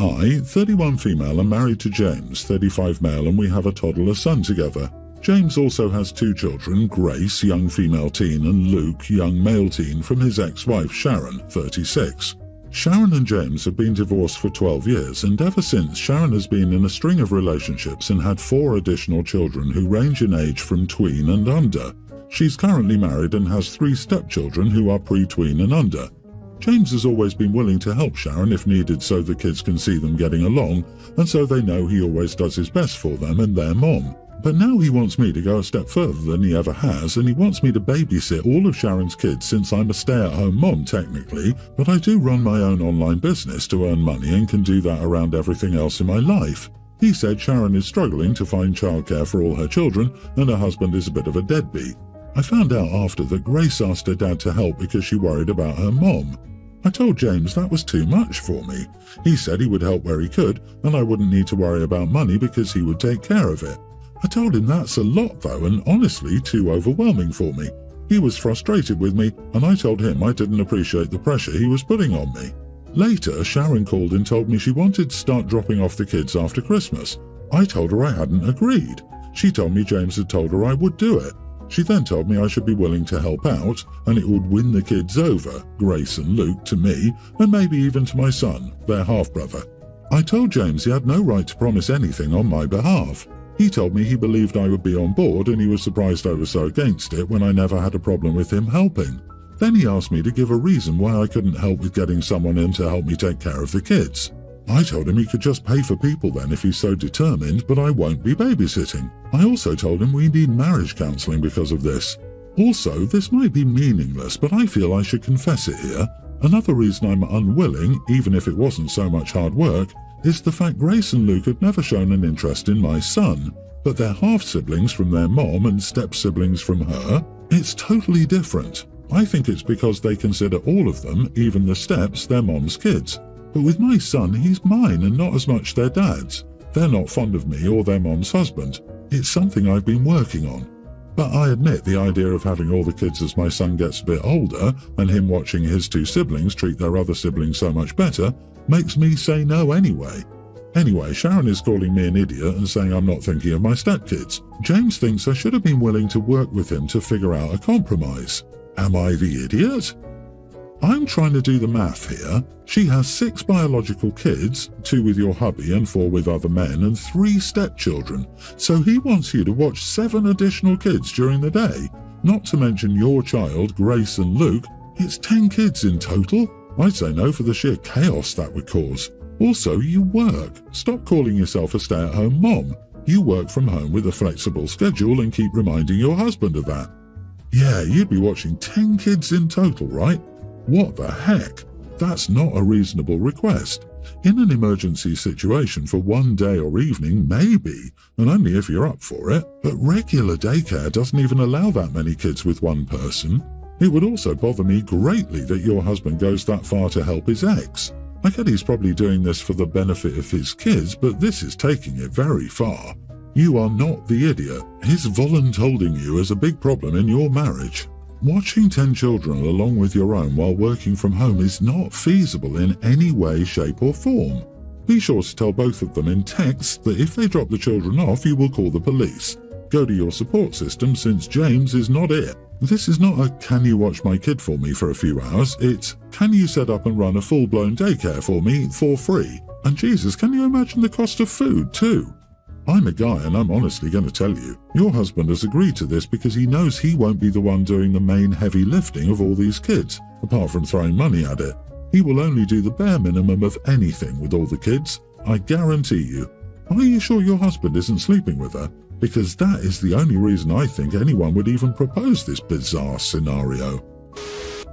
I, 31 female, am married to James, 35 male, and we have a toddler son together. James also has 2 children, Grace, young female teen, and Luke, young male teen, from his ex-wife Sharon, 36. Sharon and James have been divorced for 12 years, and ever since, Sharon has been in a string of relationships and had 4 additional children who range in age from tween and under. She's currently married and has 3 stepchildren who are pre-tween and under. James has always been willing to help Sharon if needed so the kids can see them getting along, and so they know he always does his best for them and their mom. But now he wants me to go a step further than he ever has, and he wants me to babysit all of Sharon's kids since I'm a stay-at-home mom technically, but I do run my own online business to earn money and can do that around everything else in my life. He said Sharon is struggling to find childcare for all her children, and her husband is a bit of a deadbeat. I found out after that Grace asked her dad to help because she worried about her mom. I told James that was too much for me. He said he would help where he could, and I wouldn't need to worry about money because he would take care of it. I told him that's a lot though, and honestly too overwhelming for me. He was frustrated with me, and I told him I didn't appreciate the pressure he was putting on me. Later, Sharon called and told me she wanted to start dropping off the kids after Christmas. I told her I hadn't agreed. She told me James had told her I would do it. She then told me I should be willing to help out, and it would win the kids over, Grace and Luke, to me, and maybe even to my son, their half-brother. I told James he had no right to promise anything on my behalf. He told me he believed I would be on board, and he was surprised I was so against it when I never had a problem with him helping. Then he asked me to give a reason why I couldn't help with getting someone in to help me take care of the kids. I told him he could just pay for people then if he's so determined, but I won't be babysitting. I also told him we need marriage counselling because of this. Also, this might be meaningless, but I feel I should confess it here. Another reason I'm unwilling, even if it wasn't so much hard work, is the fact Grace and Luke have never shown an interest in my son, but they're half-siblings from their mom and step-siblings from her. It's totally different. I think it's because they consider all of them, even the steps, their mom's kids. But with my son, he's mine and not as much their dad's. They're not fond of me or their mom's husband. It's something I've been working on. But I admit the idea of having all the kids as my son gets a bit older and him watching his 2 siblings treat their other siblings so much better makes me say no anyway. Anyway, Sharon is calling me an idiot and saying I'm not thinking of my stepkids. James thinks I should have been willing to work with him to figure out a compromise. Am I the idiot? I'm trying to do the math here. She has 6 biological kids, 2 with your hubby and 4 with other men, and 3 stepchildren. So he wants you to watch 7 additional kids during the day. Not to mention your child, Grace and Luke. It's 10 kids in total. I'd say no for the sheer chaos that would cause. Also, you work. Stop calling yourself a stay-at-home mom. You work from home with a flexible schedule and keep reminding your husband of that. Yeah, you'd be watching 10 kids in total, right? What the heck? That's not a reasonable request. In an emergency situation for one day or evening, maybe, and only if you're up for it, but regular daycare doesn't even allow that many kids with one person. It would also bother me greatly that your husband goes that far to help his ex. I get he's probably doing this for the benefit of his kids, but this is taking it very far. You are not the idiot. His voluntolding you is a big problem in your marriage. Watching 10 children along with your own while working from home is not feasible in any way, shape or form. Be sure to tell both of them in text that if they drop the children off, you will call the police. Go to your support system since James is not it. This is not a "can you watch my kid for me for a few hours?" It's "can you set up and run a full-blown daycare for me for free?" And Jesus, can you imagine the cost of food too? I'm a guy and I'm honestly going to tell you, your husband has agreed to this because he knows he won't be the one doing the main heavy lifting of all these kids, apart from throwing money at it. He will only do the bare minimum of anything with all the kids, I guarantee you. Are you sure your husband isn't sleeping with her? Because that is the only reason I think anyone would even propose this bizarre scenario.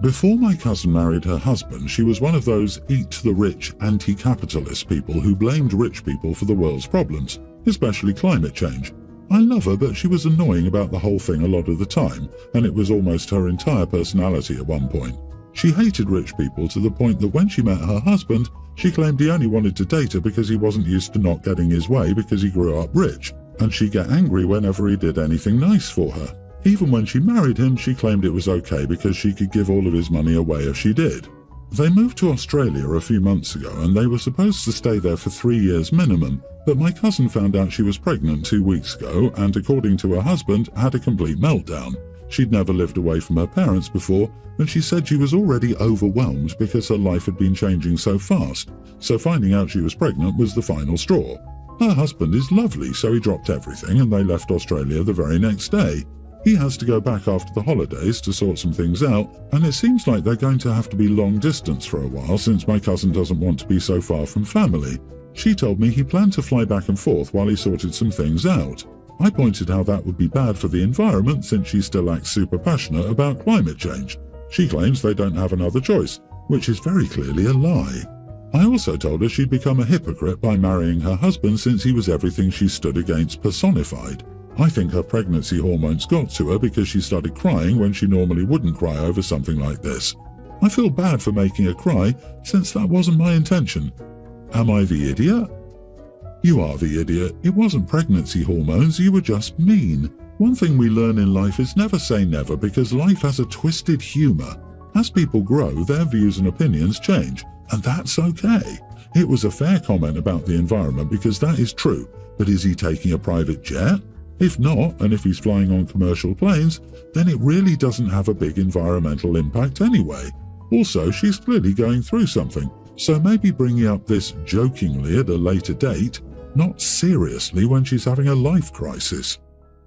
Before my cousin married her husband, she was one of those eat-the-rich anti-capitalist people who blamed rich people for the world's problems, especially climate change. I love her, but she was annoying about the whole thing a lot of the time, and it was almost her entire personality at one point. She hated rich people to the point that when she met her husband, she claimed he only wanted to date her because he wasn't used to not getting his way because he grew up rich, and she'd get angry whenever he did anything nice for her. Even when she married him, she claimed it was okay because she could give all of his money away if she did. They moved to Australia a few months ago and they were supposed to stay there for 3 years minimum, but my cousin found out she was pregnant 2 weeks ago and, according to her husband, had a complete meltdown. She'd never lived away from her parents before, and she said she was already overwhelmed because her life had been changing so fast, so finding out she was pregnant was the final straw. Her husband is lovely, so he dropped everything and they left Australia the very next day. He has to go back after the holidays to sort some things out, and it seems like they're going to have to be long distance for a while since my cousin doesn't want to be so far from family. She told me he planned to fly back and forth while he sorted some things out. I pointed how that would be bad for the environment since she still acts super passionate about climate change. She claims they don't have another choice, which is very clearly a lie. I also told her she'd become a hypocrite by marrying her husband since he was everything she stood against personified. I think her pregnancy hormones got to her because she started crying when she normally wouldn't cry over something like this. I feel bad for making her cry since that wasn't my intention. Am I the idiot? You are the idiot. It wasn't pregnancy hormones, you were just mean. One thing we learn in life is never say never because life has a twisted humour. As people grow, their views and opinions change, and that's okay. It was a fair comment about the environment because that is true, but is he taking a private jet? If not, and if he's flying on commercial planes, then it really doesn't have a big environmental impact anyway. Also, she's clearly going through something, so maybe bringing up this jokingly at a later date, not seriously when she's having a life crisis.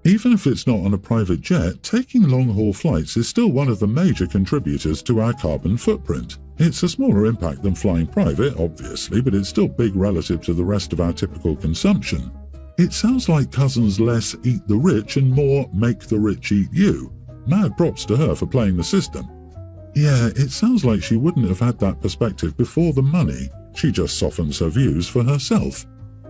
Even if it's not on a private jet, taking long-haul flights is still one of the major contributors to our carbon footprint. It's a smaller impact than flying private, obviously, but it's still big relative to the rest of our typical consumption. It sounds like Cousin's less eat the rich and more make the rich eat you. Mad props to her for playing the system. Yeah, it sounds like she wouldn't have had that perspective before the money. She just softens her views for herself.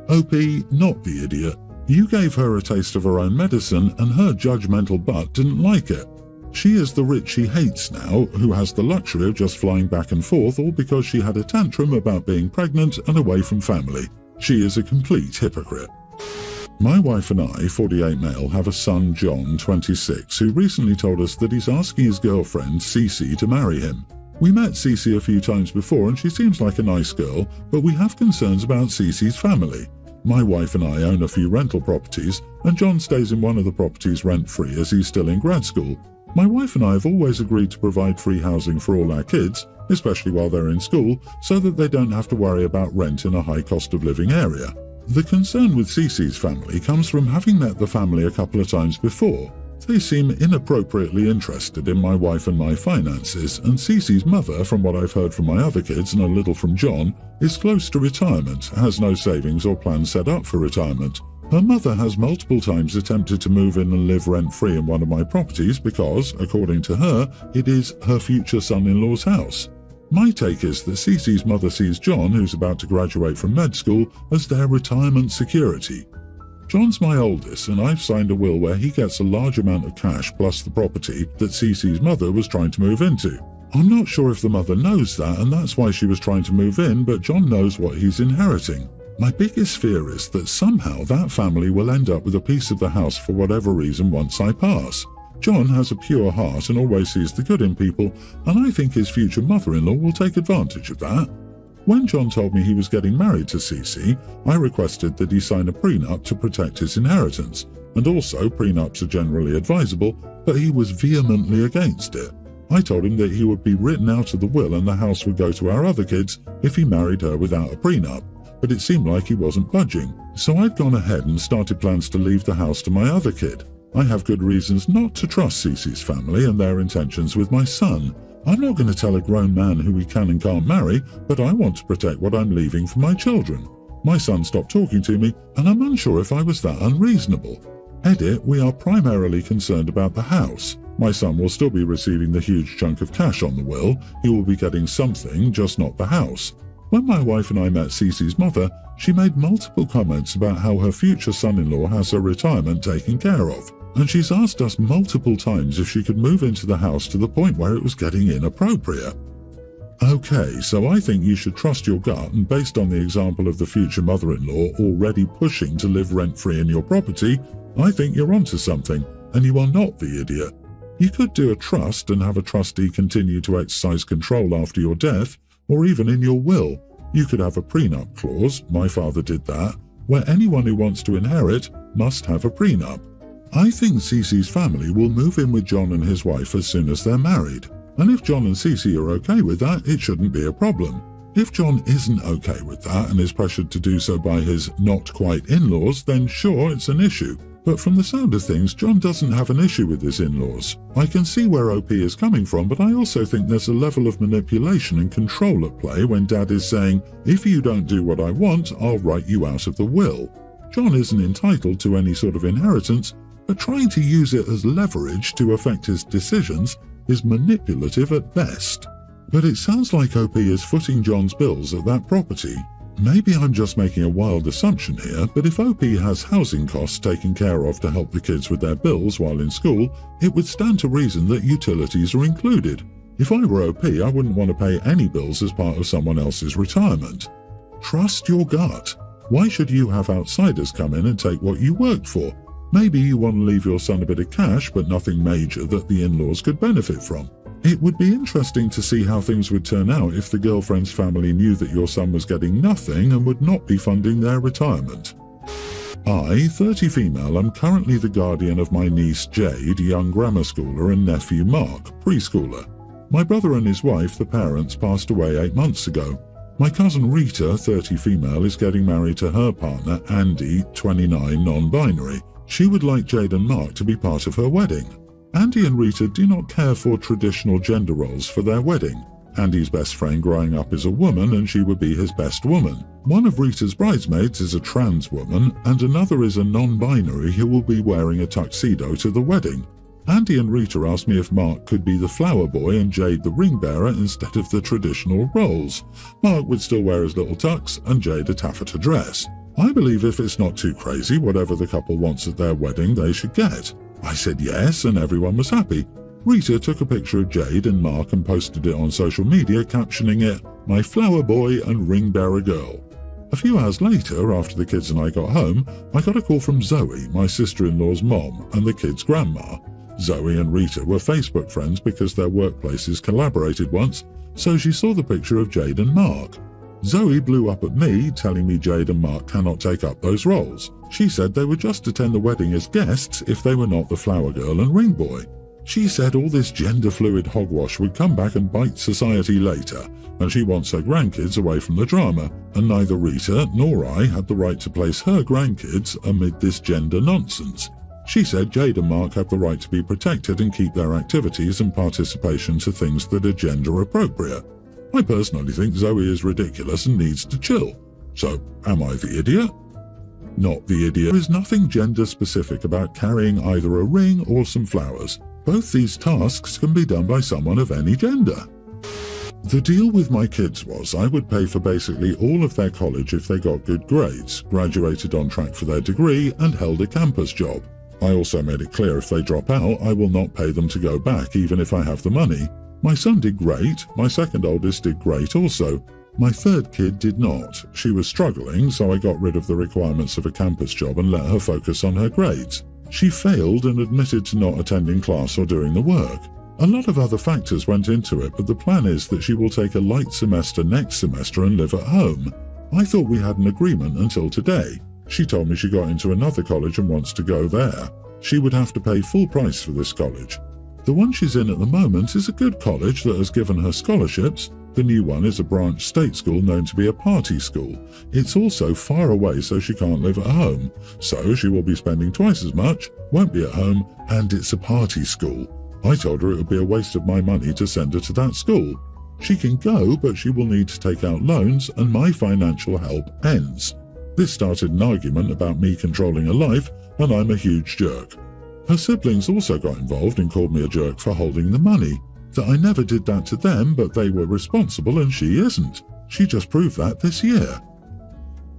OP, not the idiot. You gave her a taste of her own medicine and her judgmental butt didn't like it. She is the rich she hates now, who has the luxury of just flying back and forth all because she had a tantrum about being pregnant and away from family. She is a complete hypocrite. My wife and I, 48 male, have a son, John, 26, who recently told us that he's asking his girlfriend, Cece, to marry him. We met Cece a few times before and she seems like a nice girl, but we have concerns about Cece's family. My wife and I own a few rental properties, and John stays in one of the properties rent-free as he's still in grad school. My wife and I have always agreed to provide free housing for all our kids, especially while they're in school, so that they don't have to worry about rent in a high cost of living area. The concern with Cece's family comes from having met the family a couple of times before. They seem inappropriately interested in my wife and my finances, and Cece's mother, from what I've heard from my other kids and a little from John, is close to retirement, has no savings or plans set up for retirement. Her mother has multiple times attempted to move in and live rent-free in one of my properties because, according to her, it is her future son-in-law's house. My take is that Cece's mother sees John, who's about to graduate from med school, as their retirement security. John's my oldest, and I've signed a will where he gets a large amount of cash plus the property that Cece's mother was trying to move into. I'm not sure if the mother knows that, and that's why she was trying to move in, but John knows what he's inheriting. My biggest fear is that somehow that family will end up with a piece of the house for whatever reason once I pass. John has a pure heart and always sees the good in people, and I think his future mother-in-law will take advantage of that. When John told me he was getting married to Cece, I requested that he sign a prenup to protect his inheritance, and also prenups are generally advisable, but he was vehemently against it. I told him that he would be written out of the will and the house would go to our other kids if he married her without a prenup, but it seemed like he wasn't budging, so I'd gone ahead and started plans to leave the house to my other kid. I have good reasons not to trust Cece's family and their intentions with my son. I'm not going to tell a grown man who he can and can't marry, but I want to protect what I'm leaving for my children. My son stopped talking to me, and I'm unsure if I was that unreasonable. Edit, we are primarily concerned about the house. My son will still be receiving the huge chunk of cash on the will. He will be getting something, just not the house. When my wife and I met Cece's mother, she made multiple comments about how her future son-in-law has her retirement taken care of. And she's asked us multiple times if she could move into the house to the point where it was getting inappropriate. Okay, so I think you should trust your gut, and based on the example of the future mother-in-law already pushing to live rent-free in your property, I think you're onto something, and you are not the idiot. You could do a trust and have a trustee continue to exercise control after your death, or even in your will. You could have a prenup clause, my father did that, where anyone who wants to inherit must have a prenup. I think Cece's family will move in with John and his wife as soon as they're married, and if John and Cece are okay with that, it shouldn't be a problem. If John isn't okay with that and is pressured to do so by his not-quite in-laws, then sure, it's an issue. But from the sound of things, John doesn't have an issue with his in-laws. I can see where OP is coming from, but I also think there's a level of manipulation and control at play when Dad is saying, if you don't do what I want, I'll write you out of the will. John isn't entitled to any sort of inheritance, but trying to use it as leverage to affect his decisions is manipulative at best. But it sounds like OP is footing John's bills at that property. Maybe I'm just making a wild assumption here, but if OP has housing costs taken care of to help the kids with their bills while in school, it would stand to reason that utilities are included. If I were OP, I wouldn't want to pay any bills as part of someone else's retirement. Trust your gut. Why should you have outsiders come in and take what you worked for? Maybe you want to leave your son a bit of cash, but nothing major that the in-laws could benefit from. It would be interesting to see how things would turn out if the girlfriend's family knew that your son was getting nothing and would not be funding their retirement. I, 30 female, am currently the guardian of my niece Jade, young grammar schooler, and nephew Mark, preschooler. My brother and his wife, the parents, passed away 8 months ago. My cousin Rita, 30 female, is getting married to her partner Andy, 29, non-binary. She would like Jade and Mark to be part of her wedding. Andy and Rita do not care for traditional gender roles for their wedding. Andy's best friend growing up is a woman and she would be his best woman. One of Rita's bridesmaids is a trans woman and another is a non-binary who will be wearing a tuxedo to the wedding. Andy and Rita asked me if Mark could be the flower boy and Jade the ring bearer instead of the traditional roles. Mark would still wear his little tux and Jade a taffeta dress. I believe if it's not too crazy, whatever the couple wants at their wedding they should get. I said yes and everyone was happy. Rita took a picture of Jade and Mark and posted it on social media, captioning it, "My flower boy and ring bearer girl." A few hours later, after the kids and I got home, I got a call from Zoe, my sister-in-law's mom, and the kids' grandma. Zoe and Rita were Facebook friends because their workplaces collaborated once, so she saw the picture of Jade and Mark. Zoe blew up at me, telling me Jade and Mark cannot take up those roles. She said they would just attend the wedding as guests if they were not the flower girl and ring boy. She said all this gender-fluid hogwash would come back and bite society later, and she wants her grandkids away from the drama, and neither Rita nor I had the right to place her grandkids amid this gender nonsense. She said Jade and Mark have the right to be protected and keep their activities and participation to things that are gender appropriate. I personally think Zoe is ridiculous and needs to chill. So, am I the idiot? Not the idiot. There is nothing gender-specific about carrying either a ring or some flowers. Both these tasks can be done by someone of any gender. The deal with my kids was I would pay for basically all of their college if they got good grades, graduated on track for their degree, and held a campus job. I also made it clear if they drop out, I will not pay them to go back even if I have the money. My son did great, my second oldest did great also. My third kid did not. She was struggling, so I got rid of the requirements of a campus job and let her focus on her grades. She failed and admitted to not attending class or doing the work. A lot of other factors went into it, but the plan is that she will take a light semester next semester and live at home. I thought we had an agreement until today. She told me she got into another college and wants to go there. She would have to pay full price for this college. The one she's in at the moment is a good college that has given her scholarships. The new one is a branch state school known to be a party school. It's also far away so she can't live at home. So she will be spending twice as much, won't be at home, and it's a party school. I told her it would be a waste of my money to send her to that school. She can go, but she will need to take out loans and my financial help ends. This started an argument about me controlling her life and I'm a huge jerk. Her siblings also got involved and called me a jerk for holding the money. That I never did that to them, but they were responsible and she isn't. She just proved that this year.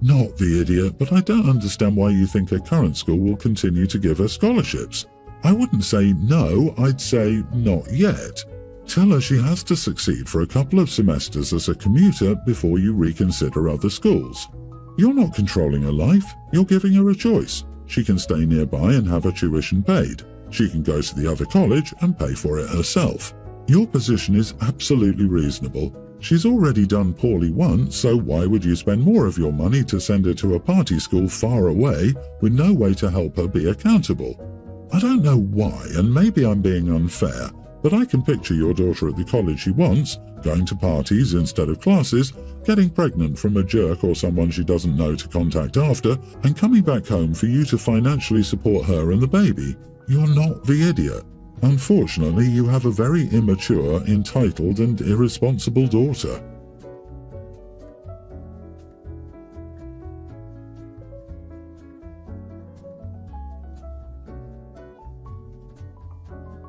Not the idiot, but I don't understand why you think her current school will continue to give her scholarships. I wouldn't say no, I'd say not yet. Tell her she has to succeed for a couple of semesters as a commuter before you reconsider other schools. You're not controlling her life, you're giving her a choice. She can stay nearby and have her tuition paid. She can go to the other college and pay for it herself. Your position is absolutely reasonable. She's already done poorly once, so why would you spend more of your money to send her to a party school far away with no way to help her be accountable? I don't know why, and maybe I'm being unfair, but I can picture your daughter at the college she wants, going to parties instead of classes, getting pregnant from a jerk or someone she doesn't know to contact after, and coming back home for you to financially support her and the baby. You're not the idiot. Unfortunately, you have a very immature, entitled and irresponsible daughter.